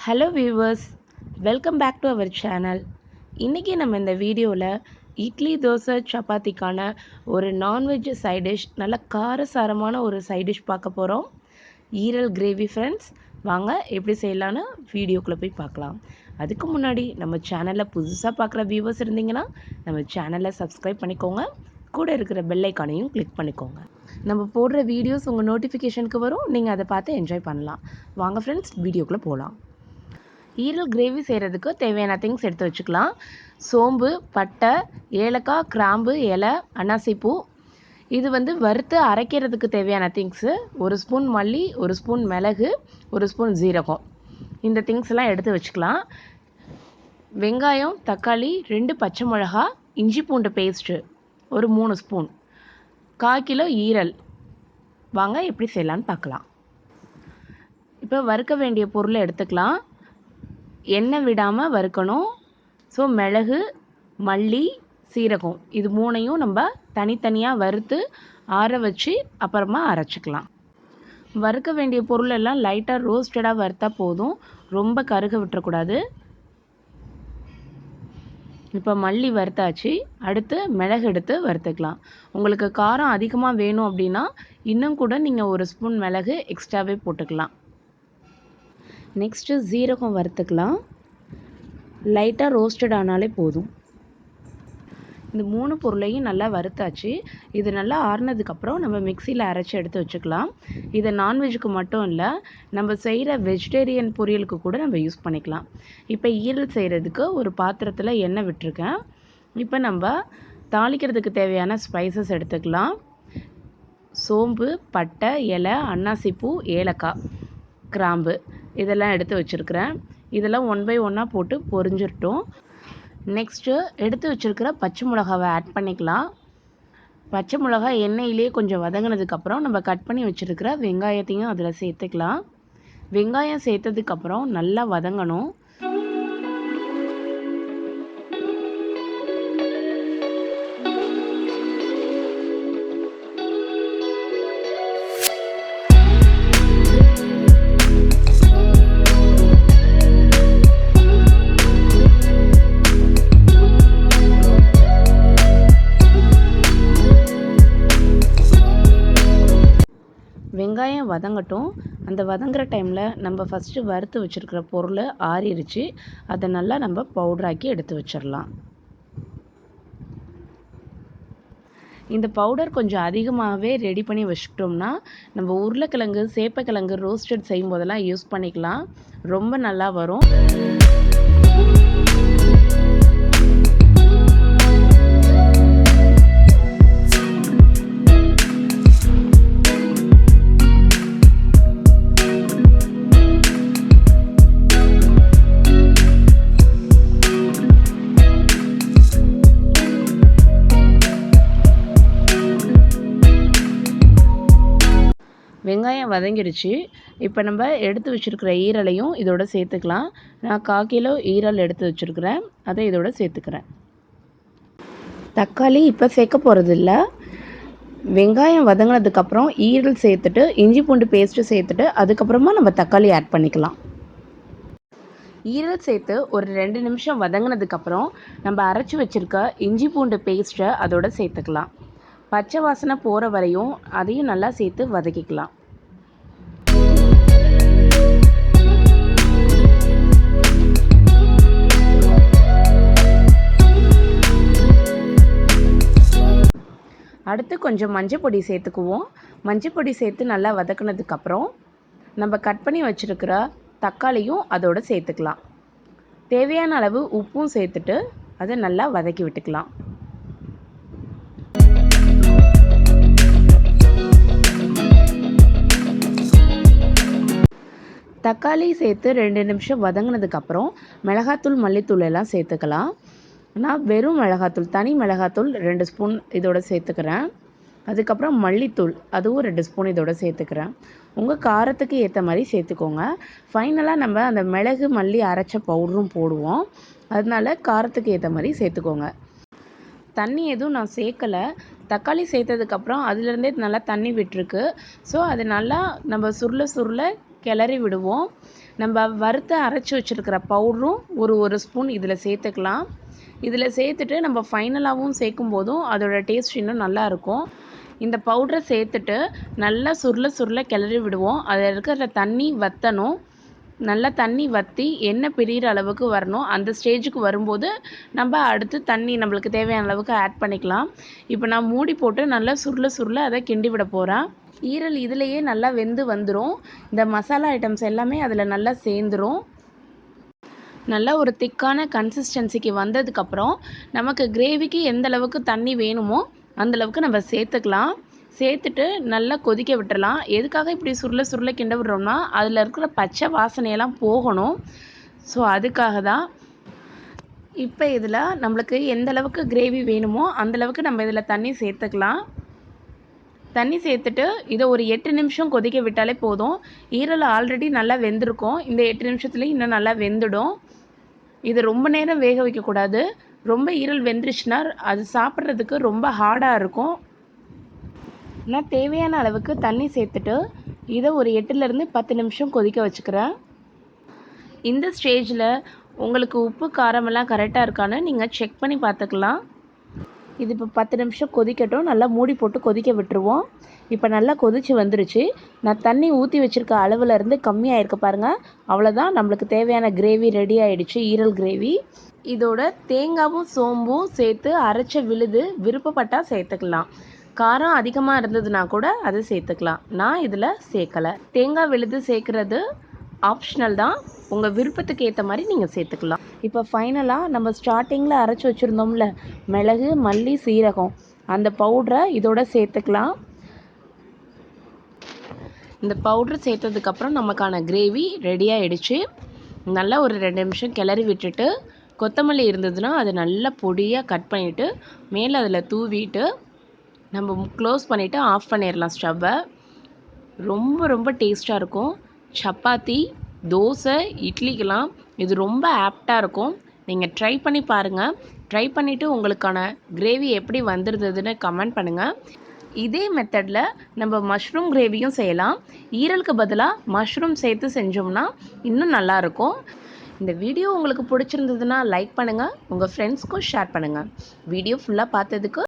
Hello viewers, welcome back to our channel. இன்றைக்கி நம்ம இந்த வீடியோவில் இட்லி தோசை சப்பாத்திக்கான ஒரு நான்வெஜ் சைடிஷ், நல்ல காரசாரமான ஒரு சைடிஷ் பார்க்க போகிறோம். ஈரல் கிரேவி ஃப்ரெண்ட்ஸ். வாங்க எப்படி செய்யலான்னு வீடியோக்குள்ளே போய் பார்க்கலாம். அதுக்கு முன்னாடி நம்ம சேனலில் புதுசாக பார்க்குற வியூவர்ஸ் இருந்தீங்கன்னா நம்ம சேனலை சப்ஸ்கிரைப் பண்ணிக்கோங்க. கூட இருக்கிற பெல் ஐக்கானையும் கிளிக் பண்ணிக்கோங்க. நம்ம போடுற வீடியோஸ் உங்கள் நோட்டிஃபிகேஷனுக்கு வரும். நீங்கள் அதை பார்த்து என்ஜாய் பண்ணலாம். வாங்க ஃப்ரெண்ட்ஸ், வீடியோக்குள்ளே போகலாம். ஈரல் கிரேவி செய்கிறதுக்கு தேவையான திங்ஸ் எடுத்து வச்சுக்கலாம். சோம்பு, பட்டை, ஏலக்காய், கிராம்பு, இலை, அன்னாசிப்பூ. இது வறுத்து அரைக்கிறதுக்கு தேவையான திங்ஸு. 1 ஸ்பூன் மல்லி, 1 ஸ்பூன் மிளகு, 1 ஸ்பூன் ஜீரகம். இந்த திங்ஸ் எல்லாம் எடுத்து வச்சுக்கலாம். வெங்காயம், தக்காளி, 2 பச்சை மிளகா, இஞ்சி பூண்டு பேஸ்ட்டு ஒரு 3 ஸ்பூன், 1/4 கிலோ ஈரல். வாங்க எப்படி செய்யலான்னு பார்க்கலாம். இப்போ வறுக்க வேண்டிய பொருளை எடுத்துக்கலாம். எண்ணெய் விடாமல் வறுக்கணும். ஸோ மிளகு, மல்லி, சீரகம் இது 3ஐயும் நம்ம தனித்தனியாக வறுத்து ஆற வச்சு அப்புறமா அரைச்சிக்கலாம். வறுக்க வேண்டிய பொருள் எல்லாம் லைட்டாக ரோஸ்டடாக வறுத்தா போதும், ரொம்ப கருக விட்டுறக்கூடாது. இப்போ மல்லி வறுத்தாச்சு. அடுத்து மிளகு எடுத்து வறுத்துக்கலாம். உங்களுக்கு காரம் அதிகமாக வேணும் அப்படின்னா இன்னும் கூட நீங்கள் 1 ஸ்பூன் மிளகு எக்ஸ்ட்ராவே போட்டுக்கலாம். நெக்ஸ்ட்டு ஜீரகம் வறுத்துக்கலாம். லைட்டாக ரோஸ்டட் ஆனாலே போதும். இந்த 3 பொருளையும் நல்லா வறுத்தாச்சு. இது நல்லா ஆறுனதுக்கப்புறம் நம்ம மிக்சியில் அரைச்சி எடுத்து வச்சுக்கலாம். இதை நான்வெஜ்ஜுக்கு மட்டும் இல்லை, நம்ம செய்கிற வெஜிடேரியன் பொரியலுக்கு கூட நம்ம யூஸ் பண்ணிக்கலாம். இப்போ ஈரல் செய்கிறதுக்கு ஒரு பாத்திரத்தில் எண்ணெய் விட்டுருக்கேன். இப்போ நம்ம தாளிக்கிறதுக்கு தேவையான ஸ்பைசஸ் எடுத்துக்கலாம். சோம்பு, பட்டை, இலை, அன்னாசிப்பூ, ஏலக்காய், கிராம்பு இதெல்லாம் எடுத்து வச்சுருக்கிறேன். இதெல்லாம் 1 பை 1 போட்டு பொரிஞ்சிடட்டும். நெக்ஸ்ட்டு எடுத்து வச்சுருக்கிற பச்சை மிளகாவை ஆட் பண்ணிக்கலாம். பச்சை மிளகாய் எண்ணெயிலே கொஞ்சம் வதங்கினதுக்கப்புறம் நம்ம கட் பண்ணி வச்சுருக்கிற வெங்காயத்தையும் அதில் சேர்த்துக்கலாம். வெங்காயம் சேர்த்ததுக்கப்புறம் நல்லா வதங்கணும். வெங்காயம் வதங்கட்டும். அந்த வதங்குற டைமில் நம்ம ஃபஸ்ட்டு வறுத்து வச்சுருக்கிற பொருள் ஆறிடுச்சு. அதை நல்லா நம்ம பவுடராக்கி எடுத்து வச்சிடலாம். இந்த பவுடர் கொஞ்சம் அதிகமாகவே ரெடி பண்ணி வச்சுக்கிட்டோம்னா நம்ம உருளைக்கிழங்கு, சேப்பக்கிழங்கு ரோஸ்டட் செய்யும் போதெல்லாம் யூஸ் பண்ணிக்கலாம். ரொம்ப நல்லா வரும். வெங்காயம் வதங்கிடுச்சு. இப்போ நம்ம எடுத்து வச்சுருக்கிற ஈரலையும் இதோட சேர்த்துக்கலாம். நான் 1/4 கிலோ ஈரல் எடுத்து வச்சுருக்கிறேன், அதை இதோட சேர்த்துக்கிறேன். தக்காளி இப்போ சேர்க்க போகிறதில்ல. வெங்காயம் வதங்கினதுக்கப்புறம் ஈரல் சேர்த்துட்டு இஞ்சி பூண்டு பேஸ்ட்டு சேர்த்துட்டு அதுக்கப்புறமா நம்ம தக்காளி ஆட் பண்ணிக்கலாம். ஈரல் சேர்த்து ஒரு 2 நிமிஷம் வதங்கினதுக்கப்புறம் நம்ம அரைச்சி வச்சுருக்க இஞ்சி பூண்டு பேஸ்ட்டை அதோட சேர்த்துக்கலாம். பச்சை வாசனை போகிற வரையும் அதையும் நல்லா சேர்த்து வதக்கிக்கலாம். அடுத்து கொஞ்சம் மஞ்சள் பொடி சேர்த்துக்குவோம். மஞ்சள் பொடி சேர்த்து நல்லா வதக்கினதுக்கப்புறம் நம்ம கட் பண்ணி வச்சுருக்கிற தக்காளியும் அதோடு சேர்த்துக்கலாம். தேவையான அளவு உப்பும் சேர்த்துட்டு அதை நல்லா வதக்கி விட்டுக்கலாம். தக்காளி சேர்த்து 2 நிமிஷம் வதங்கினதுக்கப்புறம் மிளகாத்தூள், மல்லித்தூள் எல்லாம் சேர்த்துக்கலாம். நான் வெறும் மிளகாத்தூள், தனி மிளகாத்தூள் 2 ஸ்பூன் இதோட சேர்த்துக்கிறேன். அதுக்கப்புறம் மல்லித்தூள் அதுவும் 2 ஸ்பூன் இதோட சேர்த்துக்கிறேன். உங்கள் காரத்துக்கு ஏற்ற மாதிரி சேர்த்துக்கோங்க. ஃபைனலாக நம்ம அந்த மிளகு, மல்லி அரைச்ச பவுடரும் போடுவோம். அதனால காரத்துக்கு ஏற்ற மாதிரி சேர்த்துக்கோங்க. தண்ணி எதுவும் நான் சேர்க்கலை. தக்காளி சேர்த்ததுக்கப்புறம் அதுலேருந்தே நல்லா தண்ணி விட்டுருக்கு. ஸோ அது நல்லா நம்ம சுருள சுருள கிளறி விடுவோம். நம்ம வறுத்து அரைச்சி வச்சுருக்கிற பவுடரும் ஒரு ஸ்பூன் இதில் சேர்த்துக்கலாம். இதில் சேர்த்துட்டு நம்ம ஃபைனலாகவும் சேர்க்கும் போதும் அதோட டேஸ்ட் இன்னும் நல்லாயிருக்கும். இந்த பவுடரை சேர்த்துட்டு நல்லா சுருள சுருள கிளறி விடுவோம். அதில் இருக்கிற தண்ணி வற்றணும். நல்லா தண்ணி வற்றி எண்ணெய் பிரிகிற அளவுக்கு வரணும். அந்த ஸ்டேஜுக்கு வரும்போது நம்ம அடுத்து தண்ணி நம்மளுக்கு தேவையான அளவுக்கு ஆட் பண்ணிக்கலாம். இப்போ நான் மூடி போட்டு நல்லா சுருள சுருள அதை கிண்டி விட போகிறேன். ஈரல் இதிலேயே நல்லா வெந்து வந்துடும். இந்த மசாலா ஐட்டம்ஸ் எல்லாமே அதில் நல்லா சேர்ந்துடும். நல்லா ஒரு திக்கான கன்சிஸ்டன்சிக்கு வந்ததுக்கப்புறம் நமக்கு கிரேவிக்கு எந்த அளவுக்கு தண்ணி வேணுமோ அந்தளவுக்கு நம்ம சேர்த்துக்கலாம். சேர்த்துட்டு நல்லா கொதிக்க விட்டுறலாம். எதுக்காக இப்படி சுருள சுருள கிண்ட விடுறோம்னா அதில் இருக்கிற பச்சை வாசனையெல்லாம் போகணும். ஸோ அதுக்காக தான். இப்போ இதில் நம்மளுக்கு எந்த அளவுக்கு கிரேவி வேணுமோ அந்தளவுக்கு நம்ம இதில் தண்ணி சேர்த்துக்கலாம். தண்ணி சேர்த்துட்டு இதை ஒரு 8 நிமிஷம் கொதிக்க விட்டாலே போதும். ஈரல் ஆல்ரெடி நல்லா வெந்திருக்கும். இந்த 8 நிமிஷத்துலேயும் இன்னும் நல்லா வெந்துடும். இது ரொம்ப நேரம் வேக வைக்கக்கூடாது. ரொம்ப ஈரல் வெந்துருச்சுன்னா அது சாப்பிட்றதுக்கு ரொம்ப ஹார்டாக இருக்கும். நான் தேவையான அளவுக்கு தண்ணி சேர்த்துட்டு இதை ஒரு 8லேருந்து 10 நிமிஷம் கொதிக்க வச்சுக்கிறேன். இந்த ஸ்டேஜில் உங்களுக்கு உப்பு காரமெல்லாம் கரெக்டாக இருக்கான்னு நீங்கள் செக் பண்ணி பார்த்துக்கலாம். இது இப்போ 10 நிமிஷம் கொதிக்கட்டும். நல்லா மூடி போட்டு கொதிக்க விட்டுருவோம். இப்போ நல்லா கொதித்து வந்துருச்சு. நான் தண்ணி ஊற்றி வச்சுருக்க அளவில் இருந்து கம்மியாகிருக்கு பாருங்கள். அவ்வளோதான், நம்மளுக்கு தேவையான கிரேவி ரெடி ஆகிடுச்சு, ஈரல் கிரேவி. இதோட தேங்காவும் சோம்பும் சேர்த்து அரைச்ச விழுது விருப்பப்பட்டால் சேர்த்துக்கலாம். காரம் அதிகமாக இருந்ததுன்னா கூட அதை சேர்த்துக்கலாம். நான் இதில் சேர்க்கலை. தேங்காய் விழுது சேர்க்குறது ஆப்ஷனல் தான். உங்கள் விருப்பத்துக்கு ஏற்ற மாதிரி நீங்கள் சேர்த்துக்கலாம். இப்போ ஃபைனலாக நம்ம ஸ்டார்டிங்கில் அரைச்சி வச்சுருந்தோம்ல மிளகு, மல்லி, சீரகம், அந்த பவுடரை இதோட சேர்த்துக்கலாம். இந்த பவுட்ரு சேர்த்ததுக்கப்புறம் நமக்கான கிரேவி ரெடி ஆகிடுச்சு. நல்லா ஒரு 2 நிமிஷம் கிளறி விட்டுட்டு கொத்தமல்லி இருந்ததுன்னா அதை நல்லா பொடியாக கட் பண்ணிவிட்டு மேலே அதில் தூவிட்டு நம்ம க்ளோஸ் பண்ணிவிட்டு ஆஃப் பண்ணிடலாம் ஸ்டவ்வை. ரொம்ப ரொம்ப டேஸ்ட்டாக இருக்கும். சப்பாத்தி, தோசை, இட்லிக்கெல்லாம் இது ரொம்ப ஆப்டாக இருக்கும். நீங்கள் ட்ரை பண்ணி பாருங்கள். ட்ரை பண்ணிவிட்டு உங்களுக்கான கிரேவி எப்படி வந்திருந்ததுன்னு கமெண்ட் பண்ணுங்கள். இதே மெத்தடில் நம்ம மஷ்ரூம் கிரேவியும் செய்யலாம். ஈரலுக்கு பதிலாக மஷ்ரூம் சேர்த்து செஞ்சோம்னா இன்னும் நல்லாயிருக்கும். இந்த வீடியோ உங்களுக்கு பிடிச்சிருந்ததுன்னா லைக் பண்ணுங்கள். உங்கள் ஃப்ரெண்ட்ஸ்க்கும் ஷேர் பண்ணுங்கள். வீடியோ ஃபுல்லாக பார்த்ததுக்கு